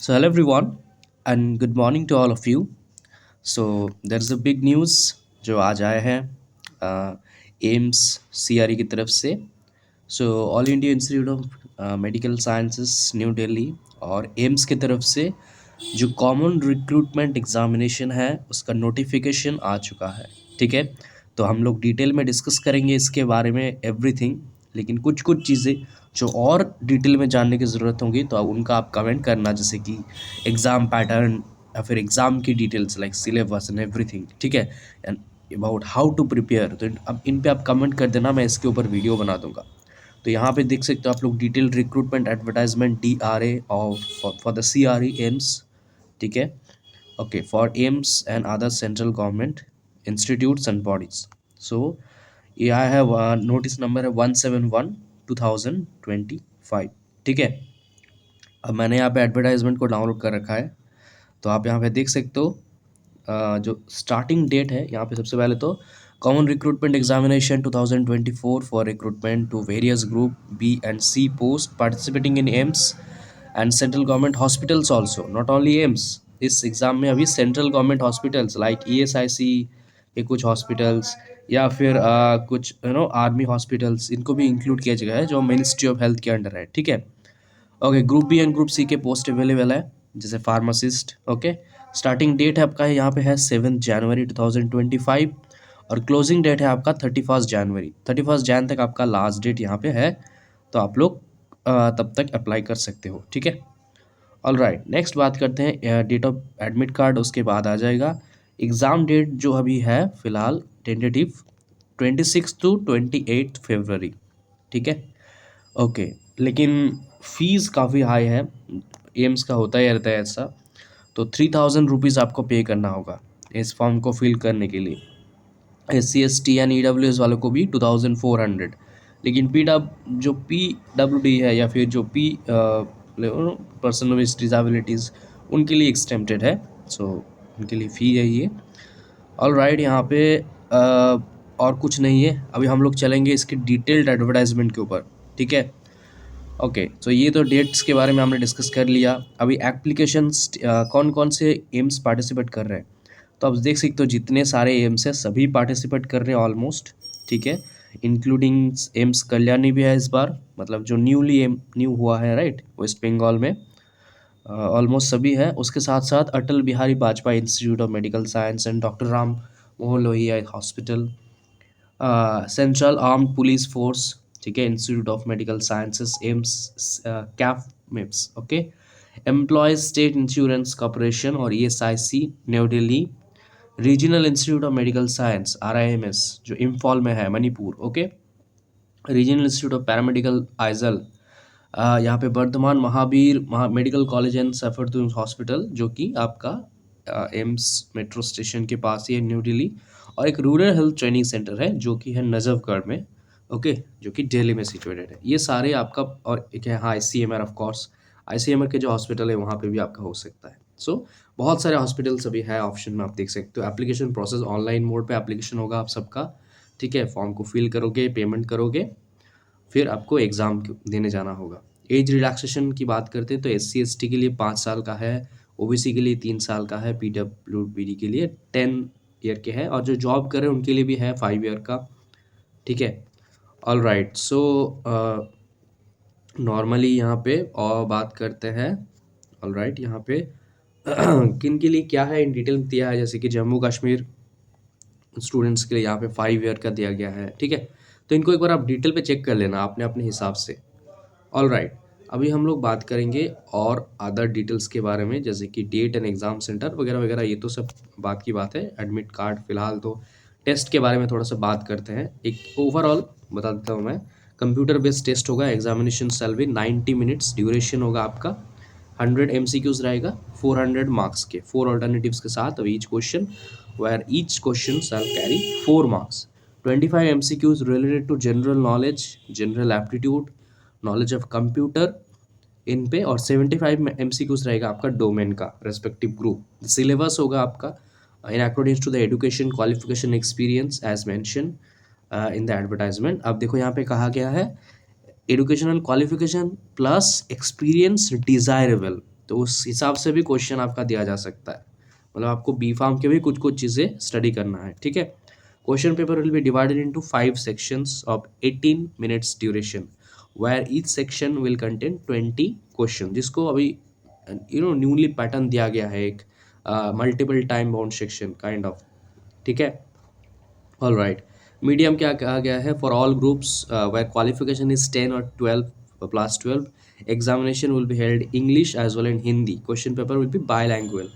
So, hello everyone, and good morning to all of you. So, there's a big news जो आज आया है AIIMS CRE की तरफ से। So all India institute of medical sciences new Delhi और AIIMS की तरफ से जो कॉमन रिक्रूटमेंट एग्जामिनेशन है उसका नोटिफिकेशन आ चुका है। ठीक है, तो हम लोग डिटेल में डिस्कस करेंगे इसके बारे में एवरीथिंग, लेकिन कुछ कुछ चीज़ें जो और डिटेल में जानने की ज़रूरत होगी तो उनका आप कमेंट करना, जैसे कि एग्ज़ाम पैटर्न या फिर एग्ज़ाम की details like syllabus and everything. ठीक है, and about how to prepare, तो अब इन पे आप कमेंट कर देना, मैं इसके ऊपर वीडियो बना दूंगा। तो यहाँ पे देख सकते हो आप लोग डिटेल रिक्रूटमेंट एडवर्टाइजमेंट DRA और फॉर द CRE एम्स। ठीक है, okay, for AIIMS and other central government institutes and bodies. So ये आई हैव नोटिस नंबर है 171/2025। ठीक है, अब मैंने यहाँ पे एडवर्टाइजमेंट को डाउनलोड कर रखा है, तो आप यहाँ पे देख सकते हो जो स्टार्टिंग डेट है यहाँ पे सबसे पहले तो common recruitment examination 2024 for recruitment to various group B and C post participating in AIIMS and central government hospitals also, not only AIIMS. इस एग्ज़ाम में अभी central government hospitals like ESIC के कुछ हॉस्पिटल्स या फिर कुछ आर्मी हॉस्पिटल्स, इनको भी इंक्लूड किया गया है जो मिनिस्ट्री ऑफ हेल्थ के अंडर है। ठीक है, okay, group B and group C के पोस्ट अवेलेबल है जैसे फार्मासिस्ट। ओके, स्टार्टिंग डेट है आपका यहाँ पे है 7 जनवरी 2025 और क्लोजिंग डेट है आपका 31 जनवरी। 31 जन तक आपका लास्ट डेट यहाँ पे है, तो आप लोग तब तक अप्लाई कर सकते हो। ठीक है, ऑल राइट, नेक्स्ट बात करते हैं डेट ऑफ एडमिट कार्ड, उसके बाद आ जाएगा एग्ज़ाम डेट जो अभी है फ़िलहाल टेंटेटिव 26 to 28 फरवरी। ठीक है, ओके, लेकिन फ़ीस काफ़ी हाई है, एम्स का होता ही रहता है ऐसा। तो 3000 रुपीज़ आपको पे करना होगा इस फॉर्म को फिल करने के लिए। SC ST एंड EWS वालों को भी 2400, लेकिन PWD है या फिर जो पर्सन विद डिज़ेबिलिटीज़ उनके लिए एक्सटेम्प्टेड है। सो उनके लिए फ़ी है ये। ऑल राइट, यहाँ पे और कुछ नहीं है, अभी हम लोग चलेंगे इसके डिटेल्ड एडवर्टाइजमेंट के ऊपर। ठीक है, ओके, तो ये तो डेट्स के बारे में हमने डिस्कस कर लिया। अभी एप्लीकेशंस कौन कौन से एम्स पार्टिसिपेट कर रहे हैं, तो आप देख सकते हो जितने सारे एम्स हैं सभी पार्टिसिपेट कर रहे हैं ऑलमोस्ट। ठीक है, इंक्लूडिंग एम्स कल्याणी भी है इस बार, मतलब जो न्यू हुआ है राइट वेस्ट बंगाल में। ऑलमोस्ट सभी है, उसके साथ साथ Atal Bihari Vajpayee institute of medical science and doctor Ram Manohar Lohia hospital, central armed police force. ठीक है, institute of medical sciences AIIMS, कैफ मिप्स। Okay, employees state insurance corporation और ESIC new Delhi, regional institute of medical science RIMS जो इम्फॉल में है Manipur. Okay, regional institute of paramedical Aizawl, यहाँ पे Vardhman Mahavir medical college and Safdarjung hospital जो कि आपका एम्स मेट्रो स्टेशन के पास ही है न्यू दिल्ली, और एक रूरल हेल्थ ट्रेनिंग सेंटर है जो कि है नजफगढ़ में। ओके, जो कि दिल्ली में सिचुएटेड है। ये सारे आपका, और एक है हाँ ICMR ऑफ कोर्स, ICMR के जो हॉस्पिटल है वहाँ पे भी आपका हो सकता है। सो बहुत सारे हॉस्पिटल्स अभी है ऑप्शन में, आप देख सकते हो। एप्लीकेशन प्रोसेस ऑनलाइन मोड पे एप्लीकेशन होगा आप सबका। ठीक है, फॉर्म को फिल करोगे, पेमेंट करोगे, फिर आपको एग्ज़ाम देने जाना होगा। एज रिलैक्सेशन की बात करते हैं तो SC ST के लिए 5 साल का है, OBC के लिए 3 साल का है, PWBD के लिए 10 ईयर के है, और जो जॉब कर रहे हैं उनके लिए भी है 5 ईयर का। ठीक है, ऑल राइट, सो नॉर्मली यहाँ पे और बात करते हैं। ऑल राइट, यहाँ पे किन के लिए क्या है इन डिटेल में दिया है, जैसे कि जम्मू कश्मीर स्टूडेंट्स के लिए यहाँ पे 5 ईयर का दिया गया है। ठीक है, तो इनको एक बार आप डिटेल पे चेक कर लेना आपने अपने हिसाब से। ऑल राइट, अभी हम लोग बात करेंगे और अदर डिटेल्स के बारे में, जैसे कि डेट एंड एग्ज़ाम सेंटर वगैरह वगैरह, ये तो सब बात की बात है। एडमिट कार्ड फिलहाल तो टेस्ट के बारे में थोड़ा सा बात करते हैं। एक ओवरऑल बता देता हूँ मैं, कंप्यूटर बेस्ड टेस्ट होगा, एग्जामिनेशन सेल भी 90 मिनट्स ड्यूरेशन होगा आपका, 100 MCQs रहेगा, 400 मार्क्स के 4 ऑल्टरनेटिव्स के साथ of each question, where each question shall carry 4 marks, 25 MCQs related to general knowledge, general aptitude, knowledge of computer इन पे, और 75 MCQs रहेगा आपका डोमेन का रेस्पेक्टिव ग्रुप। सिलेबस होगा आपका in accordance to the education qualification experience as mentioned in the advertisement. अब देखो यहाँ पे कहा गया है educational qualification plus experience desirable. तो उस हिसाब से भी क्वेश्चन आपका दिया जा सकता है। मतलब आपको बी फार्म के भी कुछ कुछ चीज़ें स्टडी करना है, ठीक है। Question paper will be divided into 5 sections of 18 minutes duration, where each section will contain 20 question, जिसको अभी न्यूली पैटर्न दिया गया है, एक multiple time bound section kind of, ठीक है। ऑल राइट, मीडियम क्या कहा गया है, for all groups where qualification is 10 और 12 plus 12 examination will be held English as well and Hindi, question paper will B by language.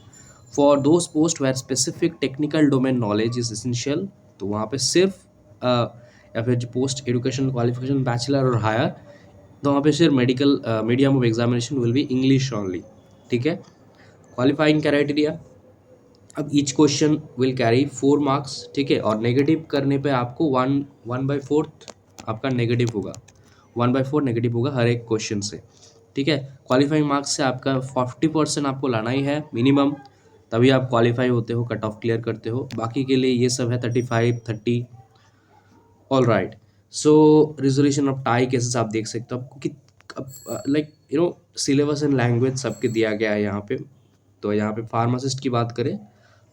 For those post where specific technical domain knowledge is essential, तो वहाँ पे सिर्फ या फिर जो पोस्ट एजुकेशन क्वालिफिकेशन बैचलर और higher, तो वहाँ पे सिर्फ medical medium of examination will be English only, ठीक है। क्वालिफाइंग क्राइटेरिया, अब each question will carry 4 marks, ठीक है, और नेगेटिव करने पे आपको 1/4 आपका नेगेटिव होगा, 1/4 नेगेटिव होगा हर एक क्वेश्चन से, ठीक है। क्वालिफाइंग मार्क्स से आपका 40% आपको लाना ही है मिनिमम, तभी आप क्वालिफाई होते हो, कट ऑफ क्लियर करते हो। बाकी के लिए ये सब है 35 30। All right, so resolution of tie cases आप देख सकते हो, आपको कि लाइक सिलेबस एंड लैंग्वेज सबके दिया गया है यहाँ पे। तो यहाँ पे फार्मासिस्ट की बात करें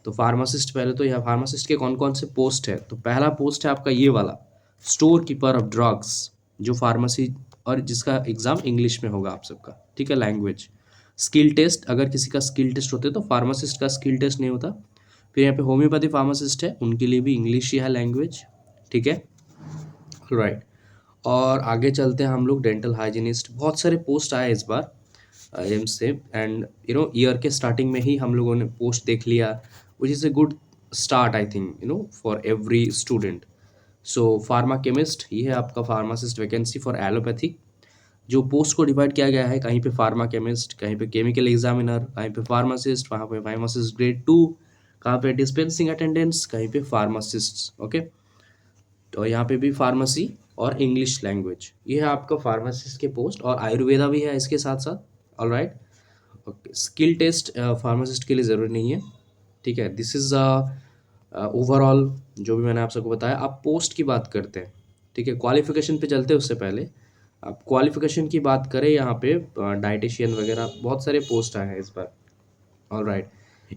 तो फार्मासिस्ट, पहले तो यहाँ फार्मासिस्ट के कौन कौन से पोस्ट है, तो पहला पोस्ट है आपका ये वाला, स्टोर कीपर ऑफ ड्रग्स, जो फार्मेसी, और जिसका एग्जाम इंग्लिश में होगा आप सबका, ठीक है। लैंग्वेज, स्किल टेस्ट, अगर किसी का स्किल टेस्ट होते तो फार्मासिस्ट का स्किल टेस्ट नहीं होता। फिर यहाँ पे होम्योपैथी फार्मासिस्ट है, उनके लिए भी इंग्लिश ही है लैंग्वेज, ठीक है। राइट, और आगे चलते हैं हम लोग, डेंटल हाइजीनिस्ट, बहुत सारे पोस्ट आए इस बार एम्स से, एंड ईयर के स्टार्टिंग में ही हम लोगों ने पोस्ट देख लिया, which is a good start I think for every student. So pharma chemist, ये है आपका फार्मासिस्ट वैकेंसी फॉर एलोपैथी। जो पोस्ट को डिवाइड किया गया है, कहीं पे फार्मा केमिस्ट, कहीं पे केमिकल एग्जामिनर, कहीं पे फार्मासिस्ट, वहाँ पे फार्मासिस्ट ग्रेड 2, कहाँ पे डिस्पेंसिंग अटेंडेंट्स, कहीं पे फार्मासिस्ट, ओके। तो यहाँ पे भी फार्मेसी और इंग्लिश लैंग्वेज, ये है आपका फार्मासिस्ट के पोस्ट, और आयुर्वेदा भी है इसके साथ साथ। All right, okay, skill test pharmacist के लिए ज़रूरी नहीं है, ठीक है। दिस इज़ ओवरऑल जो भी मैंने आप सबको बताया। आप पोस्ट की बात करते हैं, ठीक है, क्वालिफिकेशन पे चलते हैं उससे पहले। आप क्वालिफिकेशन की बात करें, यहाँ पे डाइटिशियन वगैरह बहुत सारे पोस्ट आए हैं इस बार। ऑल राइट,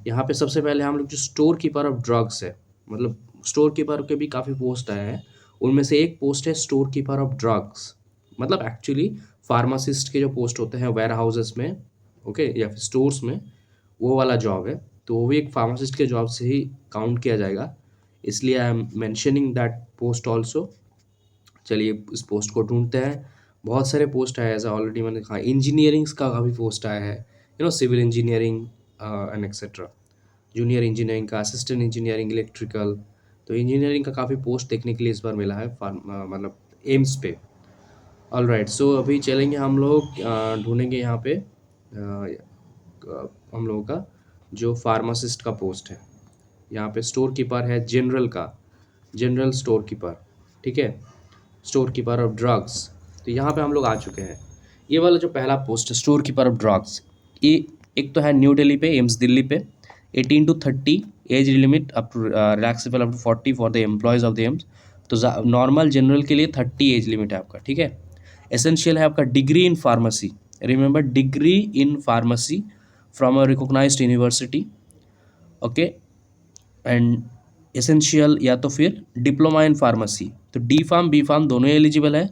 यहाँ पे सबसे पहले हम लोग जो स्टोर कीपर ऑफ ड्रग्स है, मतलब स्टोर कीपर के भी काफ़ी पोस्ट आए हैं, उनमें से एक पोस्ट है स्टोर कीपर ऑफ ड्रग्स। मतलब एक्चुअली फार्मासिस्ट के जो पोस्ट होते हैं वेयर हाउसेस में, ओके, या फिर स्टोर्स में, वो वाला जॉब है, तो वो भी एक फार्मासिस्ट के जॉब से ही काउंट किया जाएगा, इसलिए I am mentioning that post also. चलिए इस पोस्ट को ढूंढते हैं। बहुत सारे पोस्ट आए, ऐसा ऑलरेडी मैंने कहा, इंजीनियरिंग्स का काफ़ी पोस्ट आया है, civil engineering and etcetera, junior engineering का, असिस्टेंट इंजीनियरिंग, इलेक्ट्रिकल, तो इंजीनियरिंग का काफ़ी पोस्ट देखने के लिए इस बार मिला है मतलब एम्स पे। ऑल राइट, सो अभी चलेंगे हम लोग, ढूंढेंगे यहाँ पे हम लोगों का जो फार्मासिस्ट का पोस्ट है। यहाँ पे स्टोर कीपर है जनरल का, जनरल स्टोर कीपर, ठीक है, स्टोर कीपर ऑफ ड्रग्स। तो यहाँ पे हम लोग आ चुके हैं। ये वाला जो पहला पोस्ट है स्टोर कीपर ऑफ ड्रग्स, ये एक तो है न्यू दिल्ली पे, एम्स दिल्ली पे, 18 to 30 age limit, up to relaxable up to 40 for the employees of the AIIMS. तो नॉर्मल जनरल के लिए 30 एज लिमिट है आपका, ठीक है। एसेंशियल है आपका degree in pharmacy, remember degree in pharmacy from a recognised university, okay. And essential या तो फिर डिप्लोमा इन फार्मेसी, तो डी फार्म बी फार्म दोनों एलिजिबल है,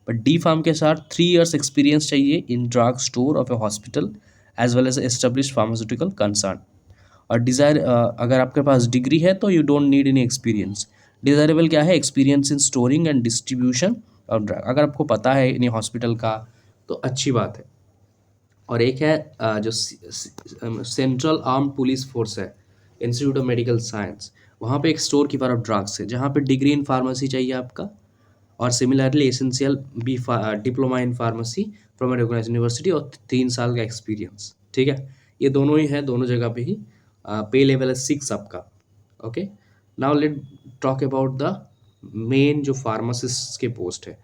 बट डी फार्म के साथ 3 years एक्सपीरियंस चाहिए in drug store of a hospital as well as establish pharmaceutical concern. और डिज़ायर, अगर आपके पास डिग्री है तो you don't need any experience. Desirable क्या है, experience in storing and distribution of drug, अगर आपको पता है इन्हीं हॉस्पिटल का तो अच्छी बात है। और एक है जो सेंट्रल आर्म पुलिस फोर्स है, इंस्टीट्यूट ऑफ मेडिकल साइंस, वहाँ पे एक स्टोर कीपर ऑफ ड्रग्स है, जहाँ पे डिग्री इन फार्मेसी चाहिए आपका, और similarly essential B diploma in pharmacy from a recognised university, और 3 साल का एक्सपीरियंस, ठीक है। ये दोनों ही है, दोनों जगह पे ही। पे लेवल है 6 आपका, okay. Now let talk about the main जो फार्मासिस्ट के पोस्ट है,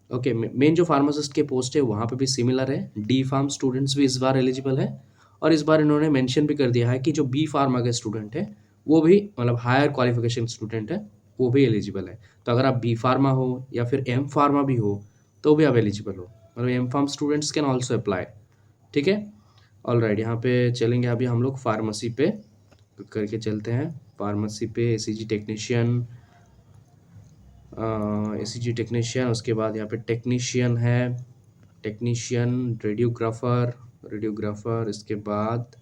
ओके। मेन जो फार्मासिस्ट के पोस्ट है वहाँ पे भी सिमिलर है, डी फार्म स्टूडेंट्स भी इस बार एलिजिबल है, और इस बार इन्होंने मेंशन भी कर दिया है कि जो बी फार्मा के स्टूडेंट है वो भी, मतलब हायर क्वालिफिकेशन स्टूडेंट है, वो भी एलिजिबल है। तो अगर आप बी फार्मा हो या फिर एम फार्मा भी हो तो भी आप एलिजिबल हो, मतलब M pharm students can also apply, ठीक है। ऑलराइट, यहाँ पे चलेंगे अभी हम लोग फार्मेसी पे करके चलते हैं। फार्मेसी पे एसीजी टेक्नीशियन, एसीजी टेक्नीशियन, उसके बाद यहाँ पे टेक्नीशियन है, टेक्नीशियन, रेडियोग्राफर, रेडियोग्राफर, इसके बाद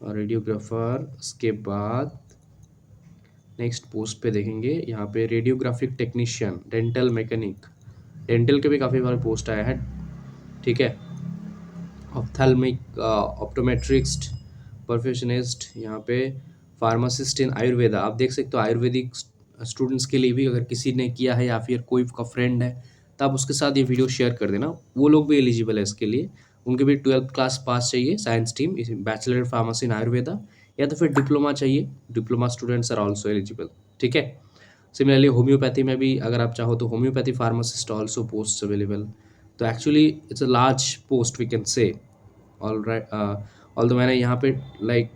रेडियोग्राफर, उसके बाद नेक्स्ट पोस्ट पे देखेंगे यहाँ पे radiographic technician, dental mechanic, dental के भी काफ़ी सारे पोस्ट आए हैं, ठीक है। ऑप्थेल्मिक, ऑप्टोमेट्रिक्स्ट, परफेक्शनिस्ट, यहाँ पे फार्मासिस्ट इन आयुर्वेदा, आप देख सकते हो आयुर्वेदिक स्टूडेंट्स के लिए भी अगर किसी ने किया है या फिर कोई का फ्रेंड है तो आप उसके साथ ये वीडियो शेयर कर देना, वो लोग भी एलिजिबल है इसके लिए। उनके भी 12th क्लास पास चाहिए science team, bachelor pharmacy in Ayurveda, या तो फिर डिप्लोमा चाहिए, diploma students are also eligible, ठीक है। सिमिलरली होम्योपैथी में भी अगर आप चाहो तो homeopathy pharmacist also post available. तो actually it's a large post we can say, all right. All, मैंने यहाँ पे लाइक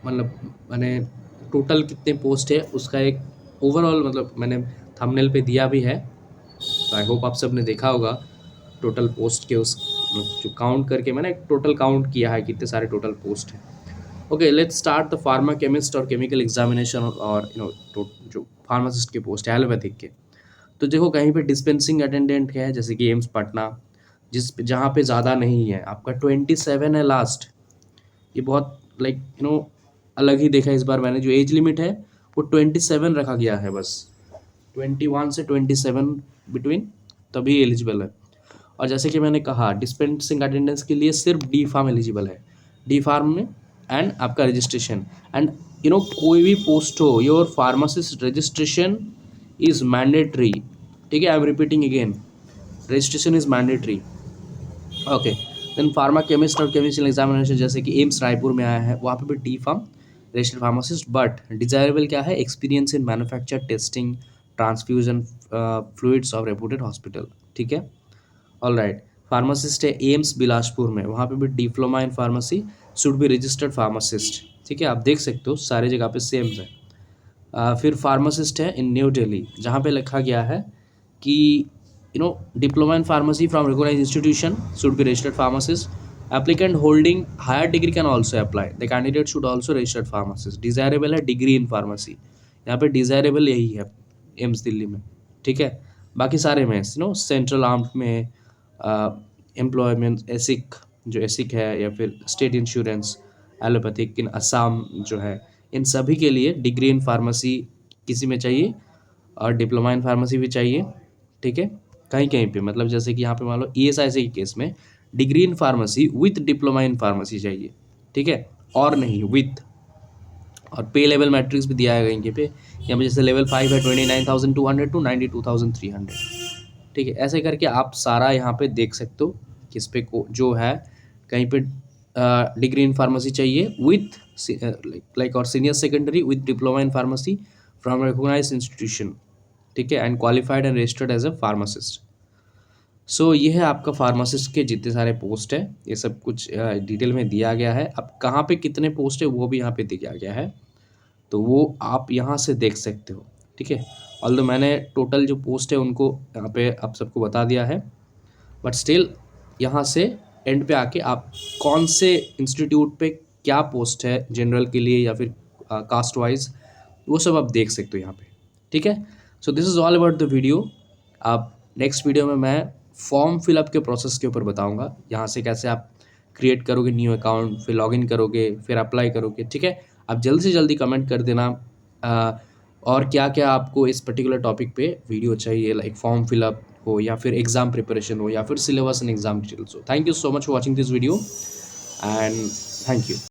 मतलब मैंने टोटल कितने पोस्ट है उसका एक ओवरऑल मतलब मैंने थंबनेल पे दिया भी है, तो आई होप आप सब ने देखा होगा टोटल पोस्ट के उस जो काउंट करके मैंने टोटल काउंट किया है कितने सारे टोटल पोस्ट हैं। Okay, let's start the pharma chemist और केमिकल एग्जामिनेशन और जो फार्मासिस्ट के पोस्ट है एलोपैथिक के। तो देखो कहीं पे डिस्पेंसिंग अटेंडेंट है जैसे कि एम्स पटना, जहाँ पे ज़्यादा नहीं है, आपका 27 है लास्ट। ये बहुत लाइक अलग ही देखा इस बार मैंने, जो एज लिमिट है वो 27 रखा गया है, बस 21 से 27 बिटवीन तभी एलिजिबल है। और जैसे कि मैंने कहा डिस्पेंसिंग अटेंडेंस के लिए सिर्फ डी फार्म एलिजिबल है, डी फार्म में एंड आपका रजिस्ट्रेशन एंड कोई भी पोस्ट हो, your pharmacist registration is mandatory, ठीक है। I am repeating again, registration is mandatory, okay. Then pharma chemist और केमिस्ट्री एग्जामिनेशन जैसे कि एम्स रायपुर में आया है, वहाँ पे भी D pharm registered pharmacist, but desirable क्या है, experience in manufacture testing transfusion fluids of reputed hospital, ठीक है। ऑल राइट, फार्मासिस्ट है एम्स बिलासपुर में, वहाँ पे भी diploma in pharmacy should be registered pharmacist, ठीक है। आप देख सकते हो सारी जगह पे सेम है। फिर फार्मासिस्ट है इन न्यू दिल्ली, जहाँ पे लिखा गया है कि diploma in pharmacy from recognised institution should be registered pharmacist, applicant holding higher degree can also apply, the candidate should also registered pharmacist, desirable है डिग्री इन फार्मेसी, यहाँ पे डिजायरेबल यही है एम्स दिल्ली में, ठीक है। बाकी सारे में सेंट्रल आर्म में एम्प्लॉयमेंट एसिक, जो एसिक है, या फिर स्टेट इंश्योरेंस, एलोपैथिक इन असम जो है, इन सभी के लिए डिग्री इन फार्मेसी किसी में चाहिए और डिप्लोमा इन फार्मेसी भी चाहिए, ठीक है। कहीं कहीं पे मतलब जैसे कि यहाँ पे मान लो ESIC के केस में degree in pharmacy with diploma in pharmacy चाहिए, ठीक है, और नहीं विथ। और पे लेवल मैट्रिक्स भी दिया है कहीं पे, यहाँ पे जैसे लेवल 5 है 29,200 टू 92,300, ठीक है। ऐसे करके आप सारा यहाँ पे देख सकते हो किस पे को जो है, कहीं पे डिग्री इन फार्मेसी चाहिए विथ लाइक और senior secondary with diploma in pharmacy from recognised institution, ठीक है, and qualified and registered as a pharmacist. So ये है आपका फार्मासिस्ट के जितने सारे पोस्ट है, ये सब कुछ डिटेल में दिया गया है। अब कहाँ पे कितने पोस्ट है वो भी यहाँ पे दिया गया है, तो वो आप यहाँ से देख सकते हो, ठीक है। ऑल्दो मैंने टोटल जो पोस्ट है उनको यहाँ पे आप सबको बता दिया है, बट स्टिल यहाँ से एंड पे आके आप कौन से इंस्टीट्यूट पे क्या पोस्ट है जनरल के लिए या फिर कास्ट वाइज, वो सब आप देख सकते हो यहाँ पे, ठीक है। So this is all about the video. आप नेक्स्ट वीडियो में मैं फॉर्म फिलअप के प्रोसेस के ऊपर बताऊँगा, यहाँ से कैसे आप क्रिएट करोगे न्यू अकाउंट, फिर लॉगिन करोगे, फिर अप्लाई करोगे, ठीक है। आप जल्दी से जल्दी कमेंट कर देना और क्या क्या आपको इस पर्टिकुलर टॉपिक पे वीडियो चाहिए, लाइक फॉर्म फिलअप हो या फिर एग्जाम प्रिपरेशन हो या फिर सिलेबस एंड एग्जाम डिटेल्स हो। Thank you so much for watching this video and thank you.